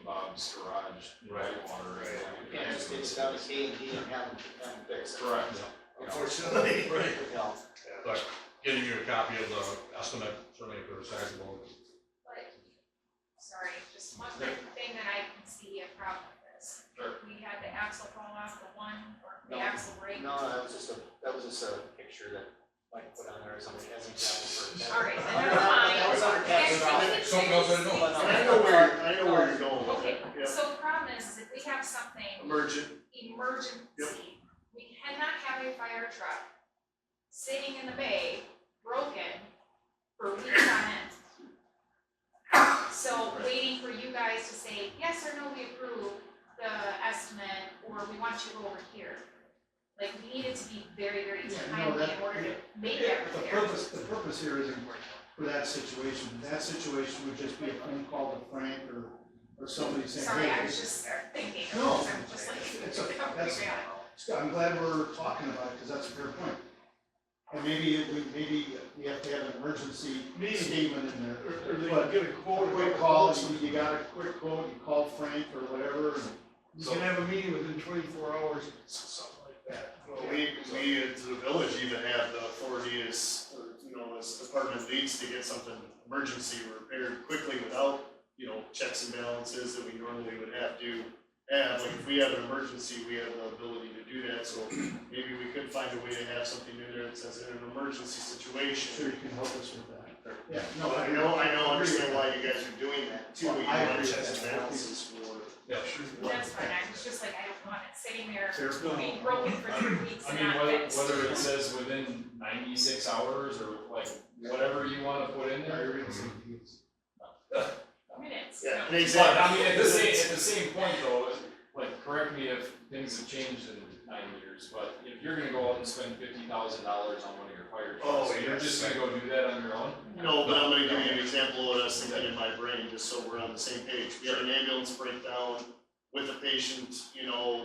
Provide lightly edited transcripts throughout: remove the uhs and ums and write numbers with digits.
Bob's garage, right, water. You can't just get it down to K and D and have them fix it. Correct. Unfortunately. Right. You know, But getting you a copy of the estimate, certainly if they're sizable. But, sorry, just one quick thing that I can see a problem with this. Sure. We had the axle fall off the one, or the No. axle break. no, that was just a picture that Mike put on there as an example for. All right, then never mind. That was under catastrophic. Something else I know. I know where you're going with Okay, it. Yep. so the problem is if we have something Emergent. emergency, we cannot have a fire truck sitting in the bay, broken, for weeks on end. So waiting for you guys to say, yes or no, we approve the estimate, or we want you over here. Like, we need it to be very, very timely in order to make that The repair. purpose here isn't for that situation. That situation would just be a phone call to Frank or somebody saying, Sorry, hey. I was just thinking, No, I'm just like, it's a- come that's- figure it out. I'm glad we're talking about it, because that's a fair point. And maybe we have to have an emergency statement in there. Or they But can get a quote. a quick call, you got a quick quote, you call Frank or whatever, and You can have a meeting within 24 hours, something like that. Well, we as the village even have the authority as, as department leads to get something emergency repaired quickly without, checks and balances that we normally would have to have. Like if we have an emergency, we have the ability to do that, so maybe we could find a way to have something in there that says in an emergency situation. sure you can help us with that. Yeah, No, I know, understand why you guys are doing that too, Well, you I want agree checks with and that. balances for. Yeah. That's fine, I was just like, I don't want it sitting there, Fair. being broken for 3 weeks I and mean, not fixed. whether it says within 96 hours or like whatever you wanna put in there. Minutes. Yeah, no. and exactly. But I mean, at the same point though, like, correct me if things have changed in 9 years, but if you're gonna go out and spend $50,000 on one of your fire trucks, Oh, you're yes. just gonna go do that on your own? No, but I'm gonna give you an example of what I was thinking in my brain, just so we're on the same page. We had an ambulance breakdown with a patient,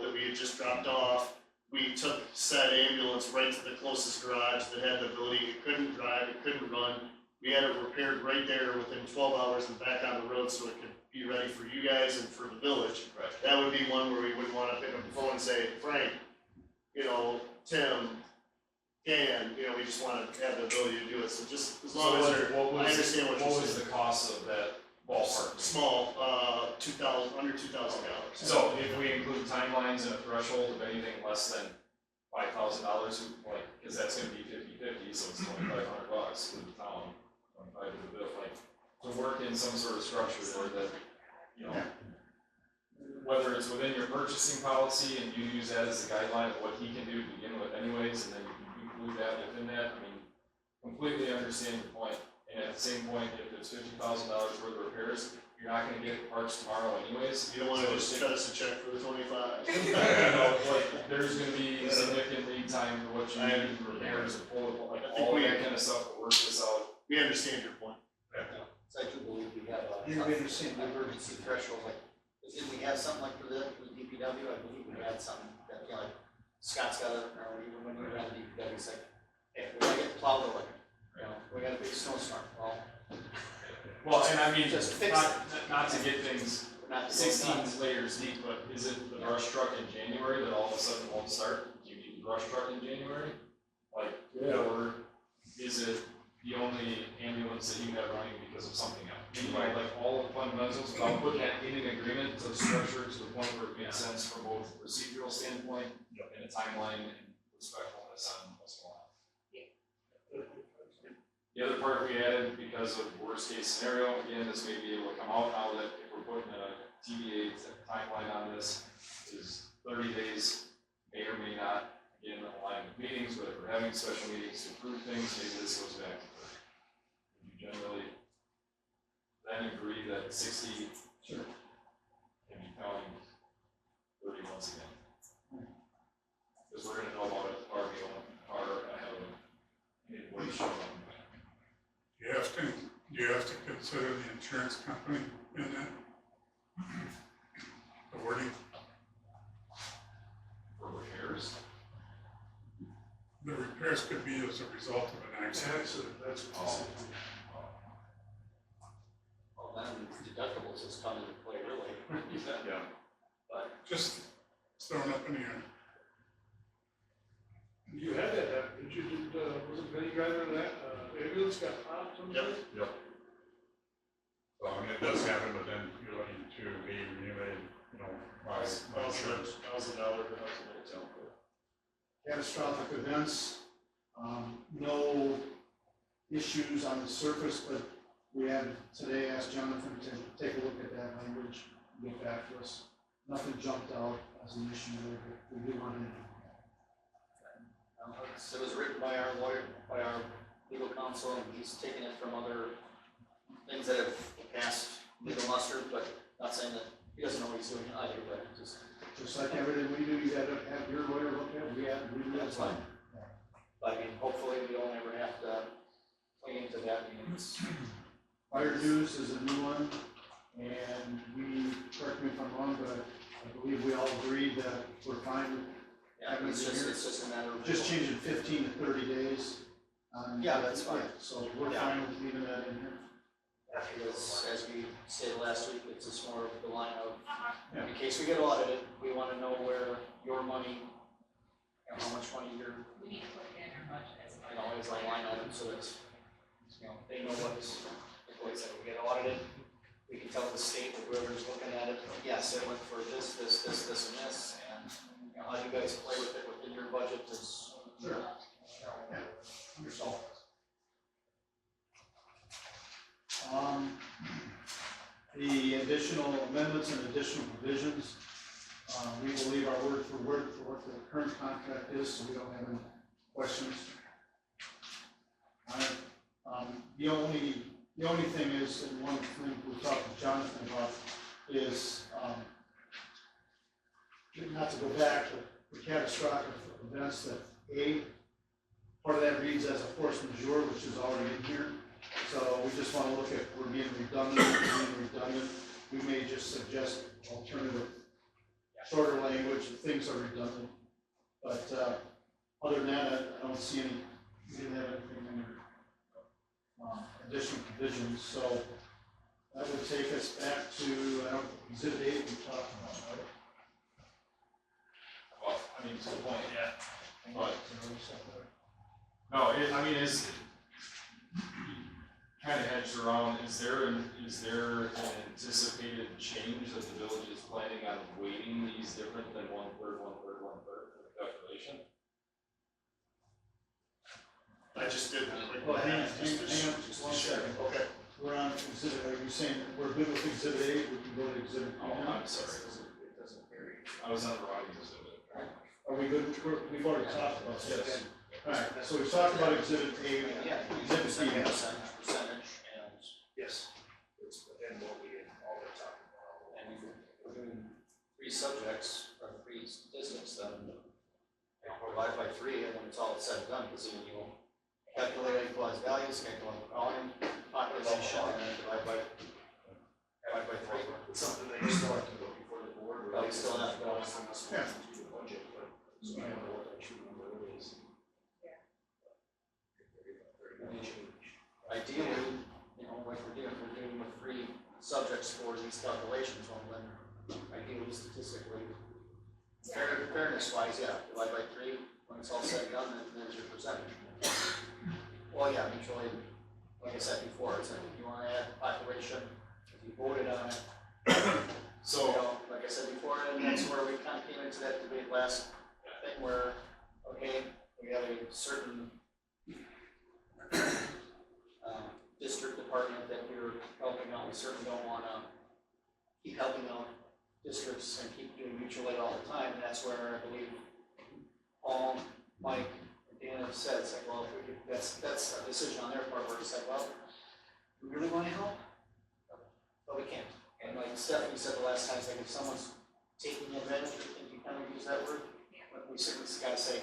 that we had just dropped off. We took said ambulance right to the closest garage that had the ability, it couldn't drive, it couldn't run. We had it repaired right there within 12 hours and back on the road so it could be ready for you guys and for the village. Right. That would be one where we wouldn't wanna pick up the phone and say, Frank, Tim, we just wanna have the ability to do it, so just as long as they're, I understand what you're What was saying. the cost of that ballpark? Small, under $2,000. So if we include timelines and a threshold of anything less than $5,000, like, cause that's gonna be 50/50, so it's $2,500 for the town. 25 to the bill, like, to work in some sort of structure there that, whether it's within your purchasing policy and you use that as a guideline of what he can do to begin with anyways, and then you can include that within that, I mean, completely understand your point. And at the same point, if it's $50,000 worth of repairs, you're not gonna get parts tomorrow anyways. You don't wanna just cut us a check for the 25. Like, there's gonna be significant lead time for what you I- need, repairs and pull, like, I think all we- that kind of stuff to work this out. We understand your point. So I do believe we have You understand an emergency threshold, like, did we have something like for the DPW? I believe we had something that, like, Scott's got it, or even when we were on the DPW, it's like, hey, we gotta get plowed over, we got a big snowstorm, Well, and I mean, Just fix not to get things we're not. 16 layers deep, but is it the brush truck in January that all of a sudden won't start? Do you need the brush truck in January? Like, or is it the only ambulance that you have running because of something else? Like all the fundamentals, but I'll put that in an agreement to the structure to the point where it makes sense from both a procedural standpoint and a timeline and respectfulness on what's going on. The other part we added because of worst case scenario, again, this may be able to come out now that if we're putting a TBA timeline on this, is 30 days, may or may not, again, align with meetings, but if we're having special meetings to approve things, maybe this goes back to 30. Would you generally then agree that 60 can be counting 30 once again? Because we're gonna know about it far ahead of inflation. You have to consider the insurance company in that. The wording, For repairs. the repairs could be as a result of an accident. That's Well, then deductibles has come into play, really. Yeah. Just throwing up in the air. You had that happen, did you, was it Benny driver that, ambulance got popped someplace? Yep. So, I mean, it does happen, but then you're looking to be renewed, you know, by insurance. $1,000 per house. Catastrophic events, no issues on the surface, but we had today asked Jonathan to take a look at that language, and get back to us. Nothing jumped out as an issue there, but we do want to. It was written by our lawyer, by our legal counsel, and he's taken it from other things that have passed legal muster, but not saying that he doesn't know what he's doing either, but just. Just like everything we do, you gotta have your lawyer look at it, we do that. That's fine. But I mean, hopefully we don't ever have to cling into that, I mean, it's. Fire dues is a new one, and we, correct me if I'm wrong, but I believe we all agreed that we're fine with Yeah, it's just a matter of. just changing 15 to 30 days. Yeah, that's fine. So we're fine with leaving that in here. Because as we stated last week, it's just more of the line of, Yeah. in case we get audited, we wanna know where your money, and how much money you're, We need to put it in our budget as you know, is a line item, so that, you know, they know what's, like I said, we get audited, we can tell the state, or whoever's looking at it, yes, it went for this, and this, and, you know, how you guys play with it within your budget is. Sure. Understand. The additional amendments and additional provisions, we believe are word for what the current contract is, so we don't have any questions. The only thing is, and one thing we talked to Jonathan about is, not to go back, but the catastrophic events that part of that reads as a force majeure, which is already in here. So we just want to look at, we're being redundant, we may just suggest alternative, shorter language, if things are redundant. But, other than that, I don't see any, we didn't have anything in additional provisions, so that would take us back to, exhibit 8 we talked about, right? Well, I mean, to the point, yeah, but, no, it's kind of hedged around, is there an anticipated change that the village is planning on weighting these different than 1/3 for the calculation? I just did a quick Well, hang on, math, just to hang on, just one to share. second. Okay. We're on exhibit, are you saying that we're good with exhibit 8, we can go to exhibit 9? Oh, I'm sorry, it doesn't vary. I was on the wrong exhibit. Are we good, we've already talked about this. Yes. Alright, so we talked about exhibit 8, Yeah, exhibit B. percentage, and, Yes. It's within what we had already talked about. and if we're doing 3 subjects, or 3 statistics, then, you know, divide by 3, and when it's all said and done, because then you'll calculate equalized values, calculate volume, population, and then divide by 3. It's something that you still have to go before the board. Well, you still have to go. Yeah. To the budget, but so I don't know what that true number is. Ideally, you know, like we're doing with 3 subjects for these calculations, well, then ideally statistically, fairness wise, yeah, divide by 3, when it's all said and done, then there's your percentage. Well, yeah, mutually, like I said before, it's like, if you wanna add population, if you voted on it, So, you know, like I said before, and that's where we kind of came into that debate last thing where, okay, we have a certain district department that we're helping out, we certainly don't wanna keep helping out districts and keep doing mutual aid all the time, and that's where I believe Paul, Mike, and Dan have said, it's like, well, if we could, that's a decision on their part, where it's like, well, we really wanna help, but we can't. And like Stephanie said the last time, it's like if someone's taking advantage, I think you kind of use that word, but we certainly just gotta say,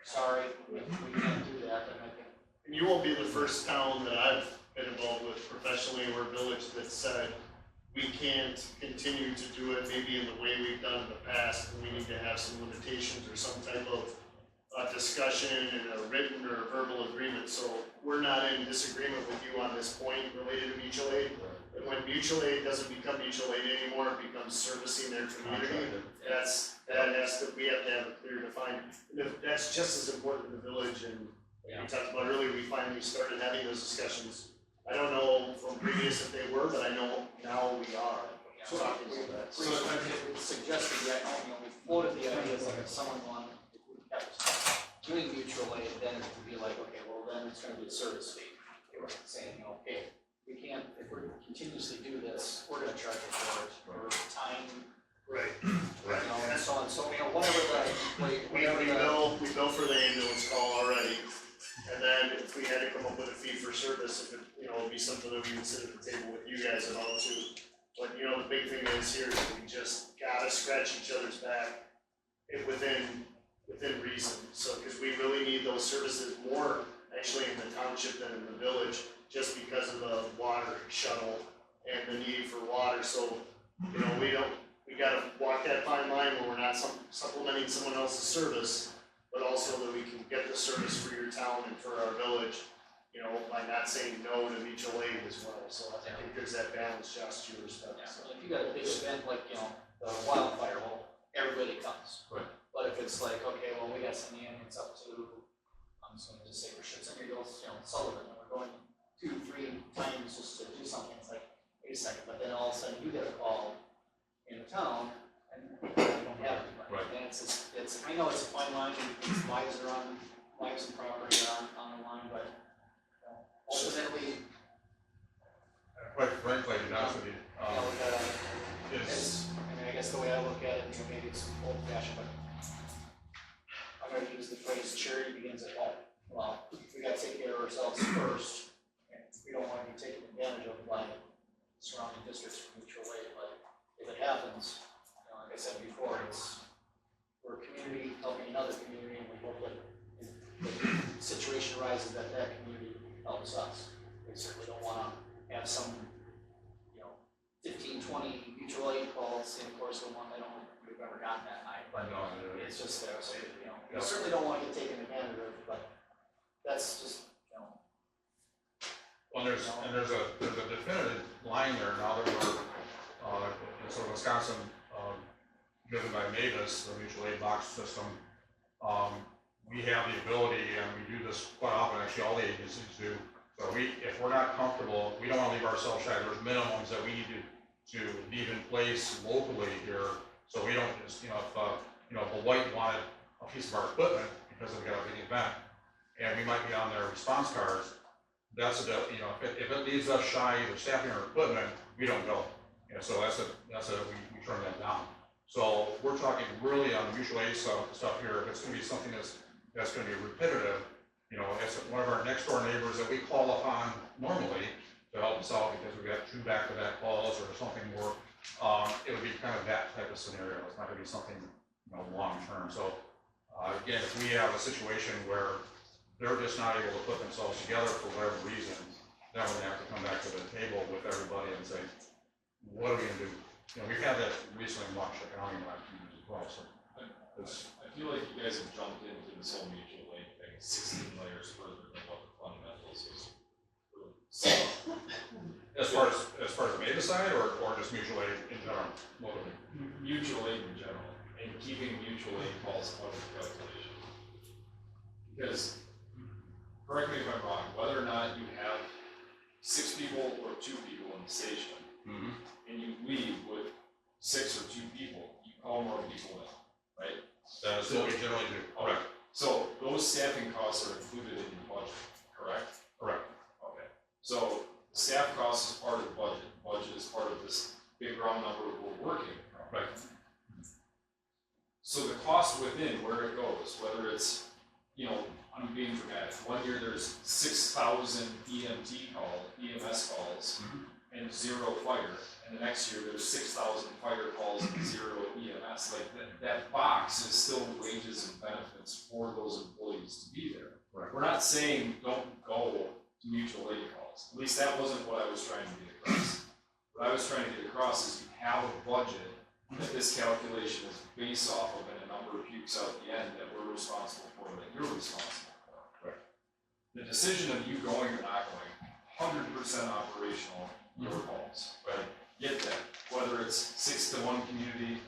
sorry, we can't do that, and I think. And you won't be the first town that I've been involved with professionally or village that said, we can't continue to do it maybe in the way we've done in the past, and we need to have some limitations or some type of discussion and a written or verbal agreement. So we're not in disagreement with you on this point related to mutual aid. And when mutual aid doesn't become mutual aid anymore, it becomes servicing their community, we have to have a clear defined, and that's just as important in the village, and like we talked about earlier, we finally started having those discussions. I don't know from previous if they were, but I know now we are talking about that. So we suggested that, we floated the idea that if someone wanted, if we kept doing mutual aid, then it would be like, okay, well, then it's gonna be a service fee. They were saying, okay, we can't, if we're continuously do this, we're gonna charge you for it, or time, Right. and so on, so, whatever the, We bill for the ambulance call already, and then if we had to come up with a fee for service, if it, it'd be something that we would sit at the table with you guys about too. But, the big thing is here is we just gotta scratch each other's back within reason, so, because we really need those services more actually in the township than in the village, just because of the water shuttle and the need for water, so, we gotta walk that fine line where we're not supplementing someone else's service, but also that we can get the service for your town and for our village, by not saying no to mutual aid as well, so I think there's that balance, Josh, to your respect. Yeah, so if you got a big event like, the wildfire, well, everybody comes. Right. But if it's like, okay, well, we got some ambulance up to, I'm just gonna just say for shits and giggles, Sullivan, and we're going 2-3 times just to do something, it's like, wait a second, but then all of a sudden you get a call in the town, and we don't have anybody. Right. And I know it's a fine line, and lives and property are on the line, but ultimately, Quite frankly, to be honest with you, we gotta, it's, I guess the way I look at it, maybe it's old fashioned, but I'm gonna use the phrase charity begins at home. Well, we gotta take care of ourselves first, and we don't wanna be taken advantage of by surrounding districts for mutual aid, but if it happens, like I said before, we're a community helping another community, and we hope that if the situation arises that community helps us. We certainly don't wanna have some 15-20 mutual aid calls in the course of the one we've ever gotten that night, but it's just there, so, we certainly don't want to get taken advantage of, but that's just, well, there's a definitive line there now that we're, so Wisconsin, driven by Mavis, the mutual aid box system, we have the ability, and we do this quite often, actually all the agencies do. So if we're not comfortable, we don't want to leave ourselves shy. There's minimums that we need to leave in place locally here, so we don't just, if Beloit wanted a piece of our equipment because we got a big event, and we might be on their response cards, if it leaves us shy either staffing or equipment, we don't go. So we turn that down. So we're talking really on the mutual aid stuff here. If it's going to be something that's going to be repetitive, it's one of our next door neighbors that we call upon normally to help us out because we got 2 back-to-back calls or something more. It would be kind of that type of scenario. It's not going to be something long-term. So again, if we have a situation where they're just not able to put themselves together for whatever reason, then we're going to have to come back to the table with everybody and say, what are we going to do? We've had that recently in Marsh Rd as well. So I feel like you guys have jumped into this whole mutual aid thing 16 layers further than what the fundamentals is. as far as the Mavis side, or just mutual aid in general, locally? Mutual aid in general, and keeping mutual aid calls out of the calculation. Because, correct me if I'm wrong, whether or not you have 6 people or 2 people in the station, and you leave with 6 or 2 people, you call more people in, right? That's what we generally do. Correct. So those staffing costs are included in your budget, correct? Correct. Okay. So staff cost is part of the budget. Budget is part of this big round number we're working from. Right. So the cost within where it goes, whether it's, I'm being dramatic. One year there's 6,000 EMS calls, and 0 fire. And the next year there's 6,000 fire calls and 0 EMS. Like that box is still wages and benefits for those employees to be there. Right. We're not saying don't go to mutual aid calls. At least that wasn't what I was trying to get across. What I was trying to get across is you have a budget that this calculation is based off of, and a number of pukes out at the end that we're responsible for, that you're responsible for. Right. The decision of you going or not going, 100% operational your calls, right? Get that, whether it's 6 to 1 community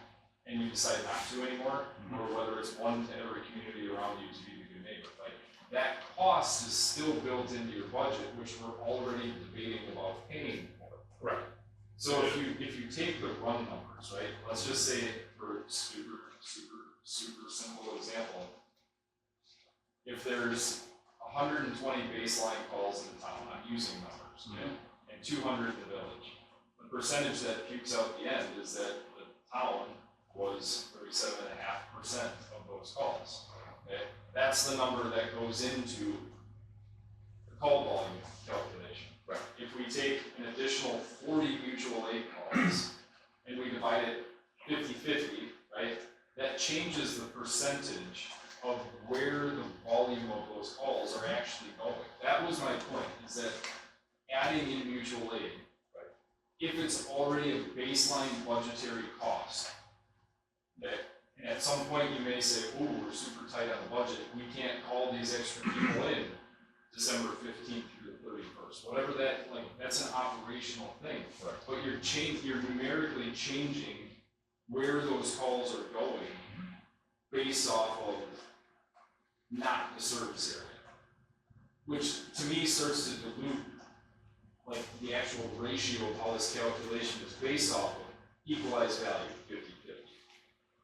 and you decide not to anymore, or whether it's 1 to every community around you to be the good neighbor, like, that cost is still built into your budget, which we're already debating about paying for. Right. So if you take the run numbers, right, let's just say for super simple example, if there's 120 baseline calls in the town, I'm using numbers, okay, and 200 in the village, the percentage that pukes out the end is that the town was 37.5% of those calls, okay? That's the number that goes into the call volume calculation. Right. If we take an additional 40 mutual aid calls and we divide it 50-50, right, that changes the percentage of where the volume of those calls are actually going. That was my point, is that adding in mutual aid, right, if it's already a baseline budgetary cost, okay, and at some point you may say, ooh, we're super tight on the budget, we can't call these extra people in December 15th through the 31st, whatever that, like, that's an operational thing. Right. But you're numerically changing where those calls are going based off of not the service area, which to me starts to dilute like the actual ratio of how this calculation is based off of equalized value, 50-50,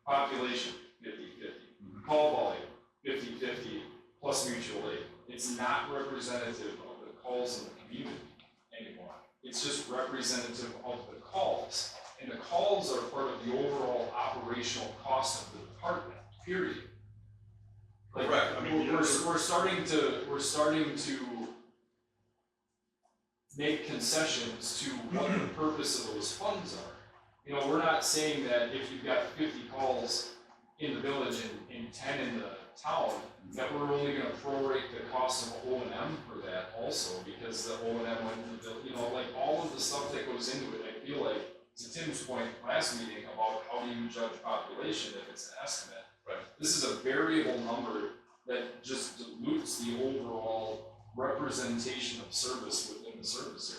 population, 50-50, call volume, 50-50, plus mutual aid. It's not representative of the calls in the community anymore. It's just representative of the calls. And the calls are part of the overall operational cost of the department, period. Like, Correct. I mean, we're starting to make concessions to what the purpose of those funds are. You know, we're not saying that if you've got 50 calls in the village and 10 in the town, that we're only gonna prorate the cost of O&M for that also, because the O&M went to the, you know, like all of the stuff that goes into it, I feel like, to Tim's point last meeting about how do you judge population if it's an estimate. Right. This is a variable number that just dilutes the overall representation of service within the service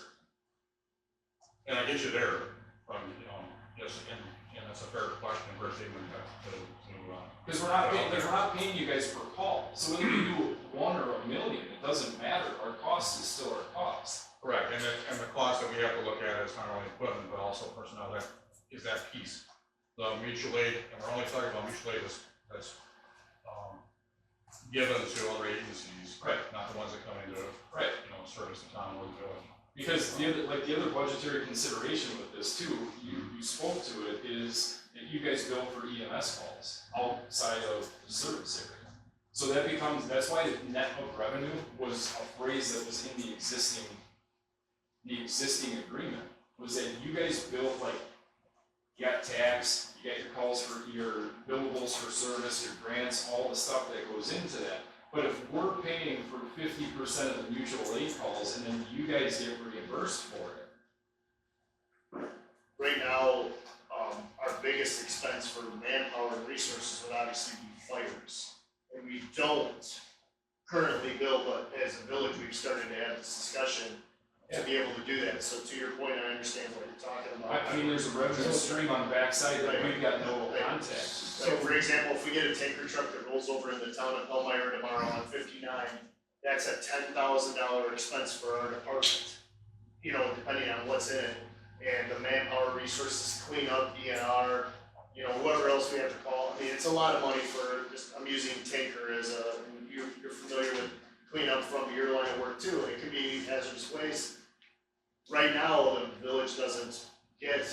area. And I get you there, you know, yes, and that's a fair question, first statement to Because we're not paying you guys per call, so whether you do 1 or a million, it doesn't matter, our cost is still our cost. correct, and the cost that we have to look at is not only equipment, but also personnel, that is that piece. The mutual aid, and we're only talking about mutual aid that's given to other agencies, Right. not the ones that come into, Right. you know, service the town or the village. Because the other budgetary consideration with this too, you spoke to it, is that you guys bill for EMS calls outside of the service area. So that's why net of revenue was a phrase that was in the existing agreement, was that you guys bill like, you got tax, you got your calls for your billables for service, your grants, all the stuff that goes into that. But if we're paying for 50% of the mutual aid calls and then you guys get reimbursed for it. Right now, our biggest expense for manpower and resources would obviously be fires. And we don't currently bill, but as a village, we've started to have this discussion to be able to do that. So to your point, I understand what you're talking about. I mean, there's a revenue stream on the backside that we've got no contact. So for example, if we get a tanker truck that rolls over in the town of Palmyra tomorrow on 59, that's a $10,000 expense for our department. You know, depending on what's in it, and the manpower resources to clean up, DNR, you know, whoever else we have to call. I mean, it's a lot of money for just, I'm using tanker as a, you're familiar with cleanup from your line of work too. It could be hazardous waste. Right now, the village doesn't get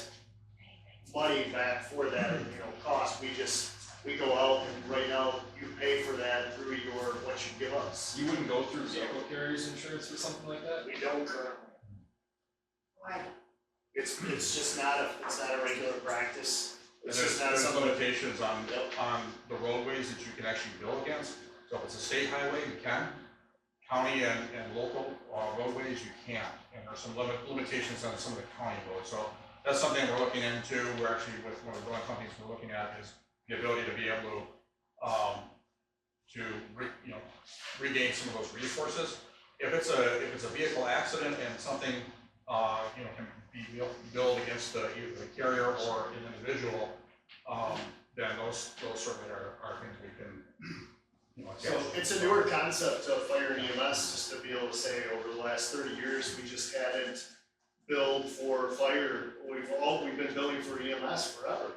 money back for that, you know, cost. We go out and right now you pay for that through what you give us. You wouldn't go through vehicle carriers insurance for something like that? We don't currently. Why? It's just not a regular practice. And It's just not there's something. limitations on Yep. the roadways that you can actually bill against. So if it's a state highway, you can. County and local roadways, you can't. And there's some limitations on some of the county roads. So that's something we're looking into. We're actually, with one of the growing companies we're looking at, is the ability to be able to regain some of those resources. If it's a vehicle accident and something can be billed against either the carrier or an individual, then those certainly are things we can, you know. So it's a newer concept of fire and EMS, just to be able to say over the last 30 years, we just hadn't billed for fire. We've been billing for EMS forever.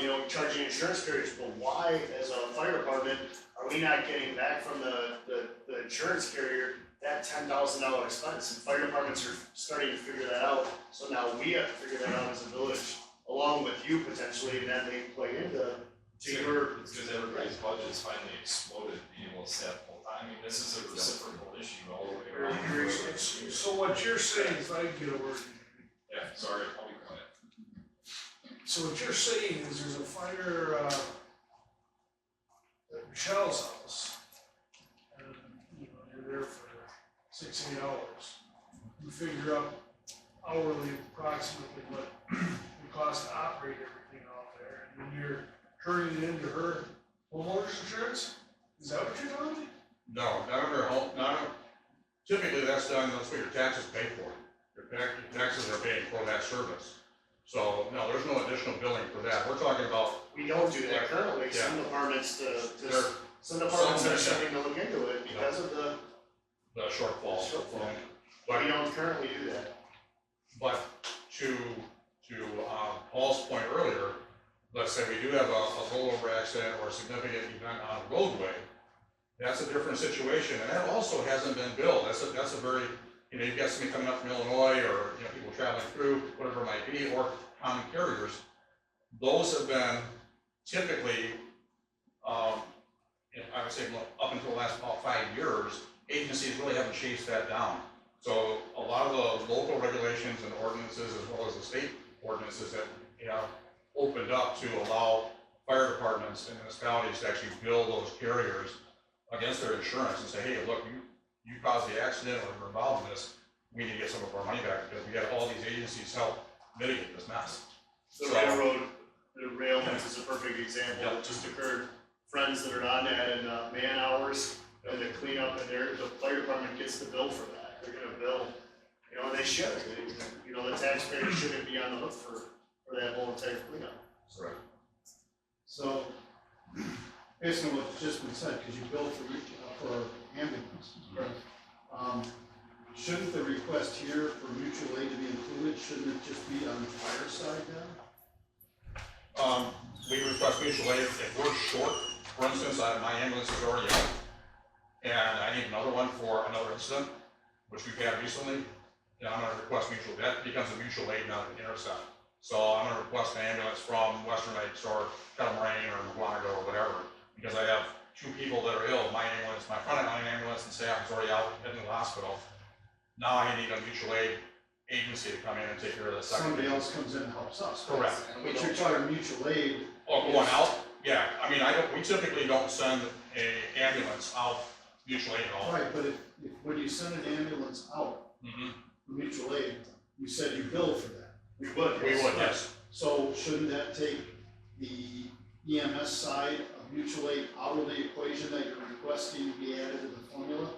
You know, charging insurance carriers, but why, as a fire department, are we not getting back from the insurance carrier that $10,000 expense? And fire departments are starting to figure that out, so now we have to figure that out as a village, along with you potentially, and that may play into your. It's because everybody's budgets finally exploded, being able to staff full time. I mean, this is a reciprocal issue all the way around. So what you're saying, if I can get a word, Yeah, sorry, I'll be quiet. so what you're saying is there's a fire, at Michelle's house, and, you know, you're there for 6-8 hours. You figure out hourly approximately what it costs to operate everything out there, and then you're turning it into her homeowner's insurance? Is that what you're telling me? No, not under home, typically that's done, that's what your taxes pay for. Your taxes are paying for that service. So, no, there's no additional billing for that. We're talking about, We don't do that currently, some departments some departments are starting to look into it because of the shortfall. shortfall. But We don't currently do that. But to Paul's point earlier, let's say we do have a rollover accident or a significant event on a roadway, that's a different situation, and that also hasn't been billed. That's a very, you know, you've got somebody coming up from Illinois, or, you know, people traveling through, whatever it might be, or common carriers. Those have been typically, I would say up until the last about 5 years, agencies really haven't chased that down. So a lot of the local regulations and ordinances, as well as the state ordinances that have opened up to allow fire departments and municipalities to actually bill those carriers against their insurance and say, hey, look, you caused the accident or you're involved in this, we need to get some of our money back because we got all these agencies help mitigate this mess. The railroad, the railroads is a perfect example. Yep. It just occurred. Friends that are on that and man hours and the cleanup, and the fire department gets the bill for that. They're gonna bill, you know, and they should. You know, the taxpayer shouldn't be on the hook for that whole entire cleanup. Correct. So, based on what's just been said, because you bill for ambulance, shouldn't the request here for mutual aid to be included, shouldn't it just be on the fire side then? We request mutual aid if we're short. For instance, my ambulance is already out, and I need another one for another incident, which we've had recently. And I'm gonna request mutual, that becomes a mutual aid, not an intercept. So I'm gonna request an ambulance from Western Lakes or Palmyra or Mugwanago or whatever, because I have 2 people that are ill. My ambulance, my frontline ambulance and staff is already out heading to the hospital. Now I need a mutual aid agency to come in and take care of the second. Somebody else comes in and helps us. Correct. But you're talking mutual aid. Oh, going out? Yeah, I mean, we typically don't send a ambulance out mutual aid at all. Right, but if when you send an ambulance out, for mutual aid, you said you bill for that. We would. We would, yes. So shouldn't that take the EMS side of mutual aid out of the equation that you're requesting to be added to the formula?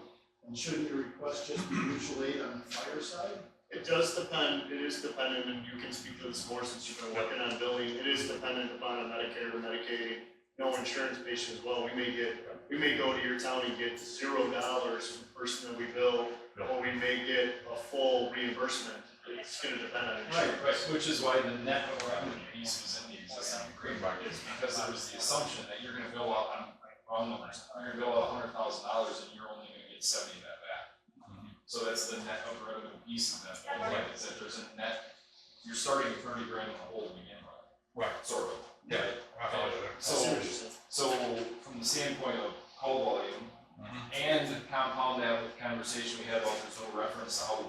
And shouldn't your request just be mutual aid on the fire side? It does depend, it is dependent, and you can speak to this more since you've been working on billing, it is dependent upon a Medicare or Medicaid, no insurance patient as well. We may go to your town and get $0 from the person that we bill, or we may get a full reimbursement. It's gonna depend on insurance. Right, which is why the net revenue piece was in the existing agreement, is because there was the assumption that you're gonna bill out on wrong numbers. You're gonna bill out $100,000 and you're only gonna get 70 of that back. So that's the net of revenue piece of that, right, is that there's a net, you're starting with 30 grand in the hole to begin with. Right. Sort of. Yeah. Right? I follow you there. I see what you're saying. So from the standpoint of call volume, and compound that with the conversation we had about there's no reference to how,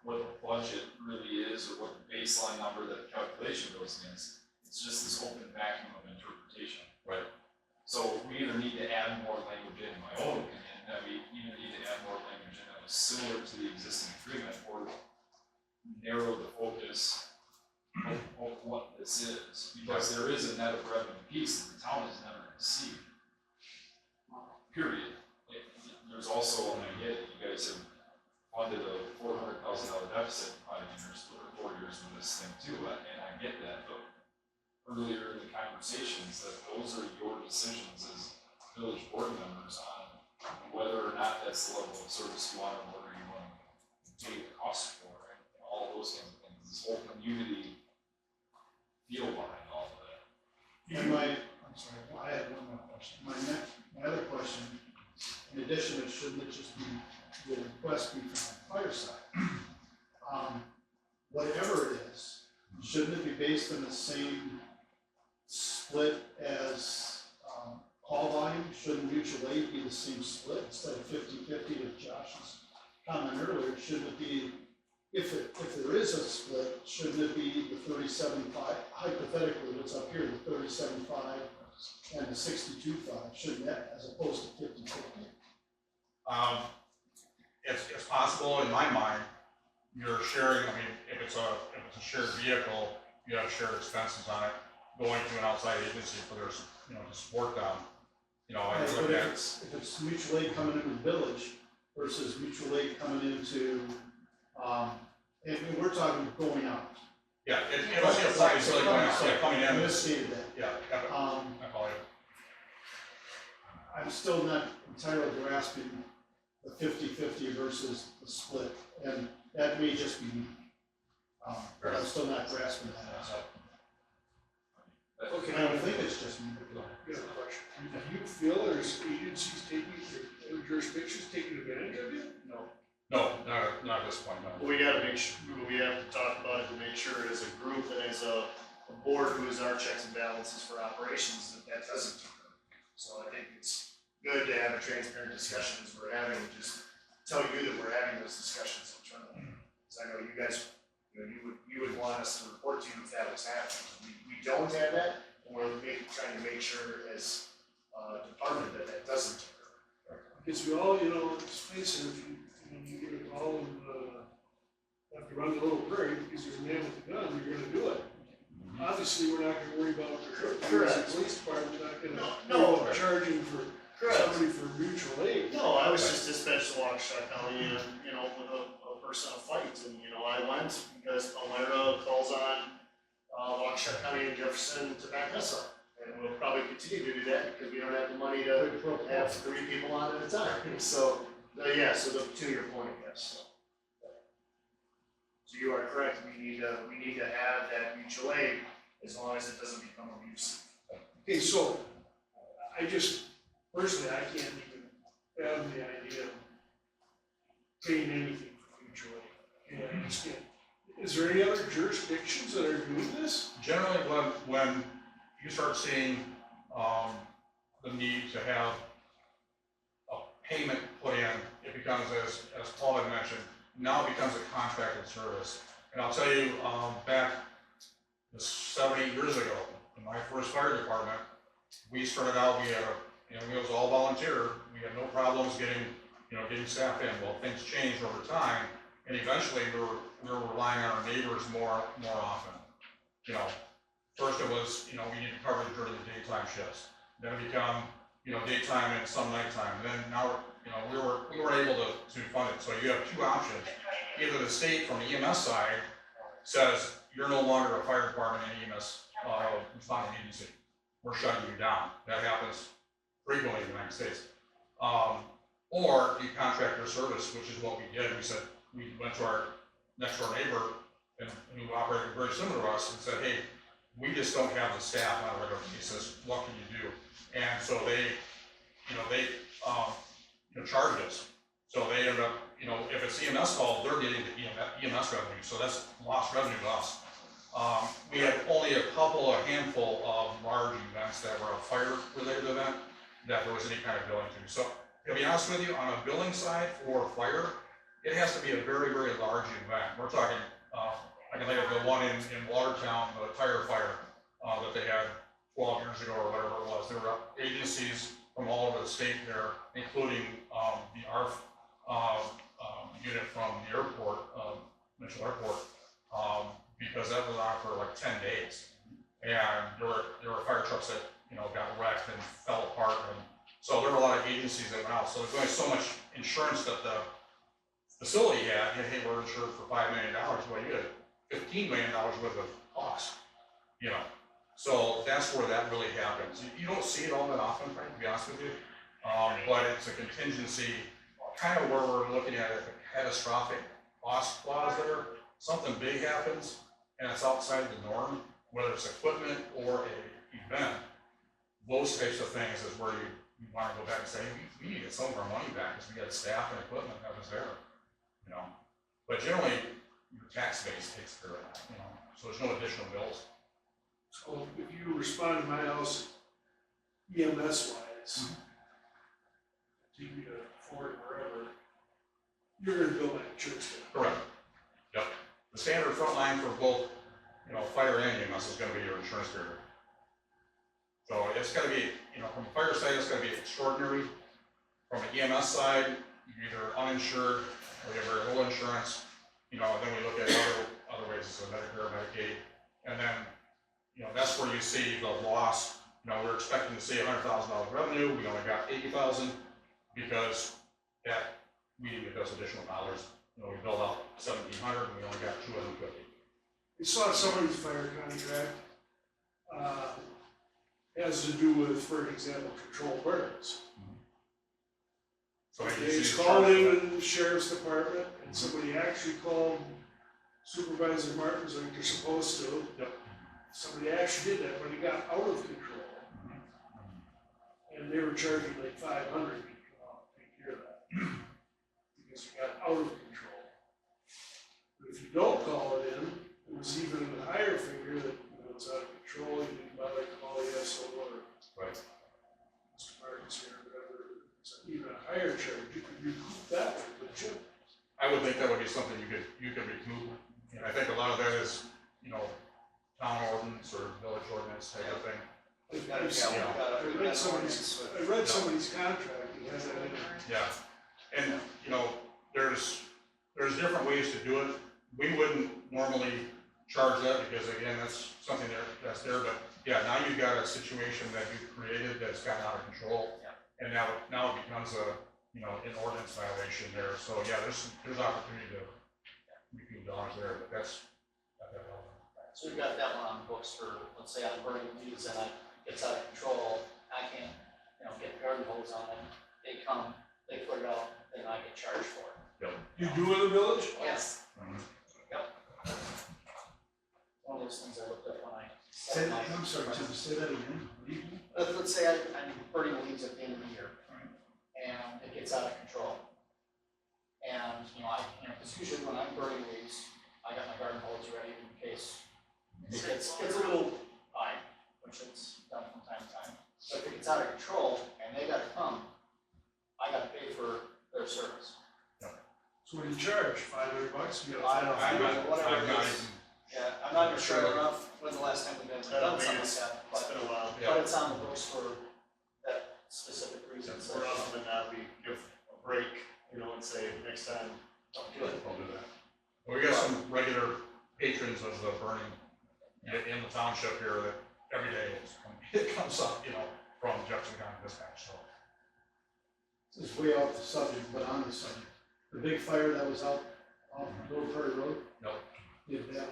what the budget really is, or what the baseline number that the calculation goes against, it's just this open vacuum of interpretation. Right. So we either need to add more language in my own opinion, that we either need to add more language in that was similar to the existing agreement, or narrow the focus of what this is, because there is a net of revenue piece that the town is never gonna see. Period. There's also, and I get it, you guys have funded a $400,000 deficit in 5 years, or 4 years with this thing too, and I get that, but earlier in the conversations, that those are your decisions as village board members on whether or not that's the level of service you want, or whether you want to pay the cost for, and all those kinds of things, this whole community feel behind all of that. And I'm sorry, I had one more question. My other question, in addition, shouldn't it just be, the request be from the fire side? Whatever it is, shouldn't it be based on the same split as, call volume? Shouldn't mutual aid be the same split instead of 50-50 to Josh's comment earlier? Shouldn't it be, if there is a split, shouldn't it be the 37.5, hypothetically, what's up here, the 37.5 and the 62.5, shouldn't that, as opposed to 50-50? It's possible in my mind, you're sharing, I mean, if it's a shared vehicle, you have shared expenses on it, going to an outside agency for their, to support them. I Right, look but at, if it's mutual aid coming into the village versus mutual aid coming into, and we're talking going out. yeah, it only applies to like coming in. I misstated that. Yeah, I follow you. I'm still not entirely grasping the 50-50 versus the split, and that may just be me. But I'm still not grasping that. Okay, I don't think it's just me. good question. Do you feel there's agencies taking, or jurisdictions taking advantage of you? No, not at this point, no. But we gotta make sure, we have to talk about it to make sure as a group and as a board who is our checks and balances for operations, that doesn't occur. So I think it's good to have a transparent discussion as we're having, just tell you that we're having those discussions internally. Because I know you guys, you would want us to report to you if that was happening. We don't have that, and we're trying to make sure as a department that doesn't occur. Because we all, let's face it, if you get a call and, have to run the little prairie because there's a man with a gun, you're gonna do it. Obviously, we're not gonna worry about the Correct. police department, we're not gonna, No, worry about charging for somebody for mutual aid. No, I was just dispatched to Waukesha County and, with a person on a fight, and, I went because Palmyra calls on, Waukesha County and Jefferson to back us up. And we'll probably continue to do that because we don't have the money to have 3 people on at a time. So, to your point, yes. So you are correct, we need to have that mutual aid as long as it doesn't become abusive. Okay, so, personally, I can't even fathom the idea of paying anything for mutual aid. Yeah, I just can't. Is there any other jurisdictions that are doing this? Generally, when you start seeing, the need to have a payment put in, it becomes, as Paul had mentioned, now it becomes a contracted service. And I'll tell you, back 7, 8 years ago, in my first fire department, we started out, we had it was all volunteer, we had no problems getting staff in. Well, things changed over time, and eventually we were relying on our neighbors more often. First it was, we need to cover during the daytime shifts. Then it become, daytime and some nighttime. Then now, we were able to fund it. So you have 2 options. Either the state from the EMS side says, you're no longer a fire department and EMS responding agency. We're shutting you down. That happens frequently in the United States. Or you contract your service, which is what we did. We went to our next door neighbor and who operated very similar to us and said, hey, we just don't have the staff on a regular basis. What can you do? And so they charged us. So they ended up, if it's EMS call, they're getting the EMS revenue. So that's lost revenue to us. We had only a handful of large events that were a fire-related event that there was any kind of billing to. So to be honest with you, on a billing side for fire, it has to be a very, very large event. We're talking, I can think of the one in Watertown, the tire fire that they had 12 years ago or whatever it was. There were agencies from all over the state there, including the ARF unit from the airport, Mitchell Airport, because that was on for like 10 days. And there were fire trucks that got wrecked and fell apart, and so there were a lot of agencies that went out. So there's only so much insurance that the facility had, hey, we're insured for $5 million, well, you had $15 million worth of cost, you know? So that's where that really happens. You don't see it all that often, Frank, to be honest with you. But it's a contingency, kind of where we're looking at it, a catastrophic cost clause there. Something big happens and it's outside the norm, whether it's equipment or a event. Those types of things is where you want to go back and say, we need to get some of our money back because we had staff and equipment that was there, you know. But generally, your tax base takes care of that, you know, so there's no additional bills. So if you respond to my house EMS wise, TV to Ford, wherever, you're gonna bill my insurance bill. Correct. Yep. The standard front line for both, you know, fire and EMS is gonna be your insurance carrier. So it's gotta be, you know, from the fire side, it's gotta be extraordinary. From the EMS side, you're either uninsured or you have very little insurance. You know, then we look at other ways, so Medicare, Medicaid, and then, you know, that's where you see the loss. You know, we're expecting to see $100,000 revenue, we only got 80,000 because that we didn't get those additional dollars. You know, we billed out 1,700 and we only got 250. You saw somebody's fire contract, has to do with, for example, controlled burns. So maybe They you see called the in the sheriff's department and somebody actually called Supervisor Martins like they're supposed to. Yep. Somebody actually did that, but he got out of control. And they were charging like 500 to come out and take care of that. Because he got out of control. But if you don't call it in, it was even a higher figure that, you know, it's out of control, you didn't buy like call the SO or Right. Mr. Martins here, whatever, it's even a higher charge, you could recoup that with the chip. I would think that would be something you could recoup. And I think a lot of that is, you know, town ordinance or village ordinance type of thing. I read somebody's contract, he has that in there. Yeah. And, you know, there's different ways to do it. We wouldn't normally charge that because again, that's something that's there, but yeah, now you've got a situation that you've created that's gotten out of control. Yeah. And now it becomes a, you know, an ordinance violation there. So yeah, there's opportunity to recoup dollars there, but that's not that relevant. So we've got that one on the books for, let's say I'm burning leaves and it gets out of control, I can't, you know, get garden hose on it, they come, they put it out, then I get charged for it. You do in the village? Yes. Mhm. One of those things I looked at when I. Say that, I'm sorry, Tim, say that again. What do you do? Let's say I'm burning leaves at the end of the year, and it gets out of control. And, you know, because usually when I'm burning leaves, I got my garden hose ready in case it gets a little high, which it's done from time to time. But if it gets out of control and they gotta come, I gotta pay for their service. So what do you charge, $500 bucks? You I don't know. I'm not Whatever it even, is. Yeah, I'm not even sure enough when's the last time we've I done don't think something like that, It's been a while. but it's on the books for that specific reason, so More often than not, we give a break, you know, and say, next time, don't do it. I'll do that. Well, we got some regular patrons of the burning in the township here that every day it comes up, you know, from Jefferson County Dispatch, so. This is way off the subject, but on the subject. The big fire that was out off Little Prairie Road? Nope.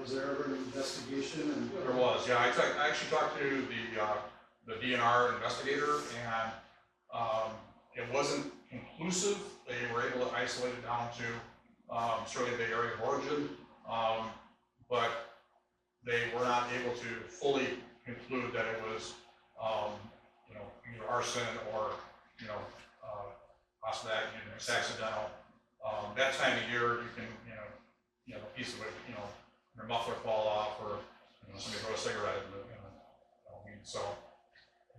Was there ever an investigation and? There was, yeah, I actually talked to the DNR investigator and, it wasn't conclusive. They were able to isolate it down to, certainly the area of origin, but they were not able to fully conclude that it was, you know, either arson or, you know, possibly accidental. That time of year, you can, you know, a piece of it, you know, your muffler fall off or, you know, somebody throw a cigarette in the weed. So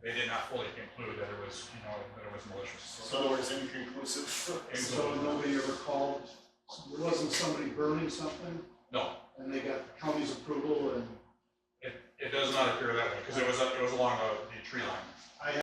they did not fully conclude that it was, you know, that it was malicious. so in other words, inconclusive. So nobody ever called, there wasn't somebody burning something No, and they got the county's approval and? it does not appear that way because it was along the tree line.